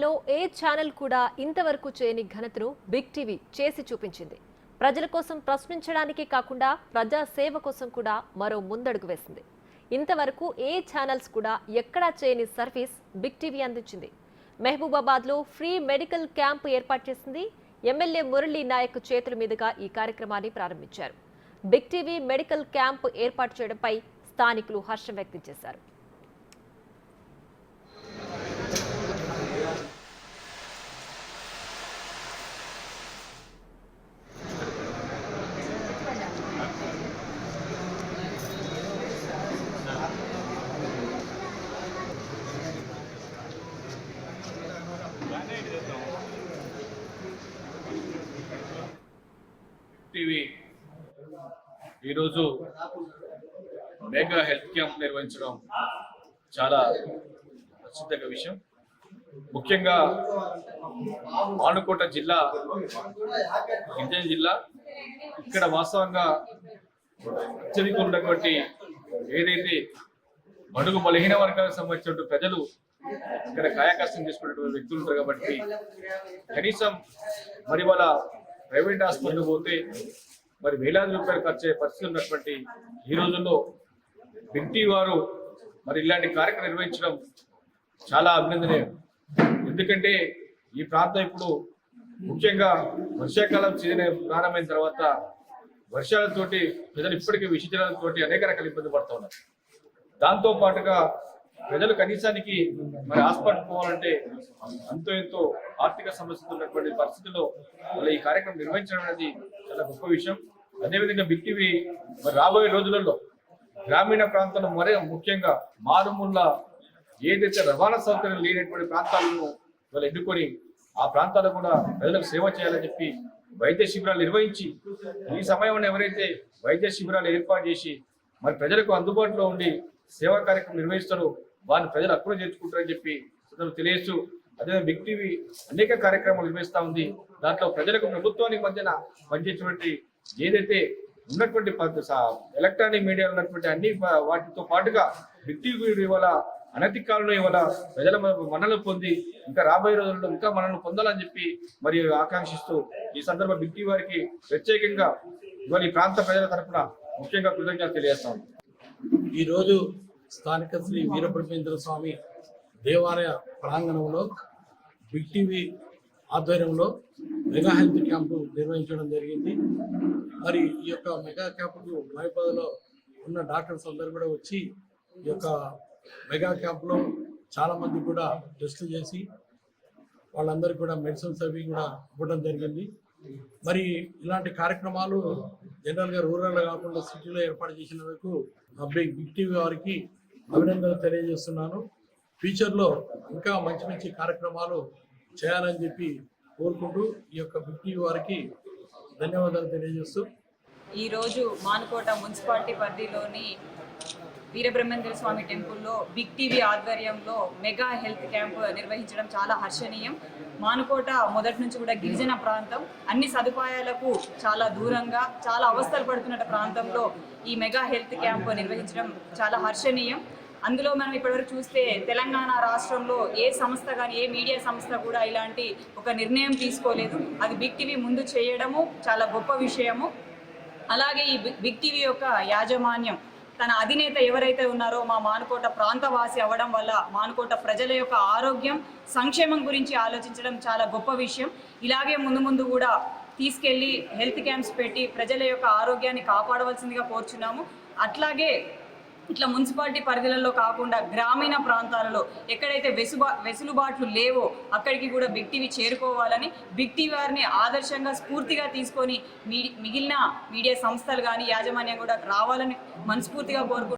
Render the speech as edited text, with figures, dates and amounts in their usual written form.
లో ఏ ఛానల్ కూడా ఇంతవరకు చేయని ఘనతను బిగ్ టీవీ చేసి చూపించింది. ప్రజల కోసం ప్రశ్నించడానికి కాకుండా ప్రజా సేవ కోసం కూడా మరో ముందడుగు వేసింది. ఇంతవరకు ఏ ఛానల్స్ కూడా ఎక్కడా చేయని సర్వీస్ బిగ్ టీవీ అందించింది. మహబూబాబాద్లో ఫ్రీ మెడికల్ క్యాంప్ ఏర్పాటు చేసింది. ఎమ్మెల్యే మురళీ నాయక్ చేతుల మీదుగా ఈ కార్యక్రమాన్ని ప్రారంభించారు. బిగ్ టీవీ మెడికల్ క్యాంప్ ఏర్పాటు చేయడంపై స్థానికులు హర్షం వ్యక్తం చేశారు. టీవీ ఈరోజు మెగా హెల్త్ క్యాంప్ నిర్వహించడం చాలా ప్రసిద్ధ విషయం. ముఖ్యంగా మానుకోట జిల్లా గిరిజన జిల్లా. ఇక్కడ వాస్తవంగా అత్యధికంగా ఉన్నటువంటి ఏదైతే బడుగు బలహీన వర్గాలకు సంబంధించిన ప్రజలు ఇక్కడ కాయకష్టం చేసుకున్నటువంటి వ్యక్తులు ఉంటారు. కాబట్టి కనీసం మరి వాళ్ళ ప్రైవేట్ హాస్పిటల్ పోతే మరి వేలాది రూపాయలు ఖర్చు అయ్యే పరిస్థితి ఉన్నటువంటి ఈ రోజుల్లో బిగ్ టీవీ వారు మరి ఇలాంటి కార్యక్రమం నిర్వహించడం చాలా అభినందనీయం. ఎందుకంటే ఈ ప్రాంతం ఇప్పుడు ముఖ్యంగా వర్షాకాలం సీజన్ ప్రారంభమైన తర్వాత వర్షాలతోటి ప్రజలు ఇప్పటికీ విషజలాలతో అనేక రకాల ఇబ్బంది పడుతూ ఉన్నారు. దాంతో పాటుగా ప్రజలు కనీసానికి మరి హాస్పిటల్ పోవాలంటే అంతో ఎంతో ఆర్థిక సమస్యలు ఉన్నటువంటి పరిస్థితుల్లో వాళ్ళ ఈ కార్యక్రమం నిర్వహించడం అనేది చాలా గొప్ప విషయం. అదేవిధంగా బిగ్ టీవీ మరి రాబోయే రోజులలో గ్రామీణ ప్రాంతంలో మరీ ముఖ్యంగా మారుమూల ఏదైతే రవాణా సౌకర్యం లేనటువంటి ప్రాంతాలను వాళ్ళు ఎన్నుకొని ఆ ప్రాంతాల్లో కూడా ప్రజలకు సేవ చేయాలని చెప్పి వైద్య శిబిరాలు నిర్వహించి ఈ సమయంలో ఎవరైతే వైద్య శిబిరాలు ఏర్పాటు చేసి మరి ప్రజలకు అందుబాటులో ఉండి సేవా కార్యక్రమం నిర్వహిస్తారో వారిని ప్రజలు అప్పుడే చేర్చుకుంటారని చెప్పి తెలియజేస్తూ, అదే బిగ్ టీవీ అనేక కార్యక్రమాలు నిర్వహిస్తూ ఉంది. దాంట్లో ప్రజలకు ప్రభుత్వానికి మధ్యన పనిచేసేటువంటి ఏదైతే ఉన్నటువంటి ఎలక్ట్రానిక్ మీడియా ఉన్నటువంటి అన్ని వాటితో పాటుగా బిగ్ టీవీ ఇవాళ అనతి కాలంలో ఇవాళ ప్రజల మన్నలు పొంది ఇంకా రాబోయే రోజుల్లో ఇంకా మనల్ని పొందాలని చెప్పి మరి ఆకాంక్షిస్తూ ఈ సందర్భంగా బిగ్ టీవీ వారికి ప్రత్యేకంగా ఇవాళ ఈ ప్రాంత ప్రజల తరఫున ముఖ్యంగా కృతజ్ఞతలు తెలియజేస్తా ఉన్నాం. ఈరోజు స్థానిక శ్రీ వీరబ్రహ్మేంద్ర స్వామి దేవాలయ ప్రాంగణంలో బిగ్ టీవీ ఆధ్వర్యంలో మెగా హెల్త్ క్యాంపు నిర్వహించడం జరిగింది. మరి ఈ యొక్క మెగా క్యాంపుకు మహిబాద్లో ఉన్న డాక్టర్స్ అందరూ కూడా వచ్చి ఈ యొక్క మెగా క్యాంపులో చాలామంది కూడా టెస్టులు చేసి వాళ్ళందరికీ కూడా మెడిసిన్స్ అవి కూడా ఇవ్వడం జరిగింది. మరి ఇలాంటి కార్యక్రమాలు జనరల్గా రూరల్ కాకుండా సిటీలో ఏర్పాటు చేసినందుకు బిగ్ టీవీ వారికి అభినందనలు తెలియజేస్తున్నాను. ఫ్యూచర్లో ఇంకా మంచి మంచి కార్యక్రమాలు చేయాలని చెప్పి కోరుకుంటూ ఈ యొక్క బిగ్ టీవీ వారికి ధన్యవాదాలు తెలియజేస్తూ, ఈరోజు మానుకోట మున్సిపాలిటీ పరిధిలోని వీరబ్రహ్మేంద్ర స్వామి టెంపుల్లో బిగ్ టీవీ ఆధ్వర్యంలో మెగా హెల్త్ క్యాంప్ నిర్వహించడం చాలా హర్షణీయం. మానుకోట మొదటి నుంచి కూడా గిరిజన ప్రాంతం, అన్ని సదుపాయాలకు చాలా దూరంగా చాలా అవస్థలు పడుతున్న ప్రాంతంలో ఈ మెగా హెల్త్ క్యాంప్ నిర్వహించడం చాలా హర్షణీయం. అందులో మనం ఇప్పటివరకు చూస్తే తెలంగాణ రాష్ట్రంలో ఏ సంస్థ కానీ ఏ మీడియా సంస్థ కూడా ఇలాంటి ఒక నిర్ణయం తీసుకోలేదు. అది బిగ్ టీవీ ముందు చేయడము చాలా గొప్ప విషయము. అలాగే ఈ బిగ్ టీవీ యొక్క యాజమాన్యం తన అధినేత ఎవరైతే ఉన్నారో మా మానుకోట ప్రాంతవాసి అవ్వడం వల్ల మానుకోట ప్రజల యొక్క ఆరోగ్యం సంక్షేమం గురించి ఆలోచించడం చాలా గొప్ప విషయం. ఇలాగే ముందు కూడా తీసుకెళ్ళి హెల్త్ క్యాంప్స్ పెట్టి ప్రజల యొక్క ఆరోగ్యాన్ని కాపాడవలసిందిగా కోరుచున్నాము. అట్లాగే ఇట్లా మున్సిపాలిటీ పరిధిలలో కాకుండా గ్రామీణ ప్రాంతాలలో ఎక్కడైతే వెసులుబాట్లు లేవో అక్కడికి కూడా బిగ్ టీవీ చేరుకోవాలని, బిగ్ టీవీ వారిని ఆదర్శంగా స్ఫూర్తిగా తీసుకొని మిగిలిన మీడియా సంస్థలు కానీ యాజమాన్యం కూడా రావాలని మనస్ఫూర్తిగా కోరుకుంటున్నాను.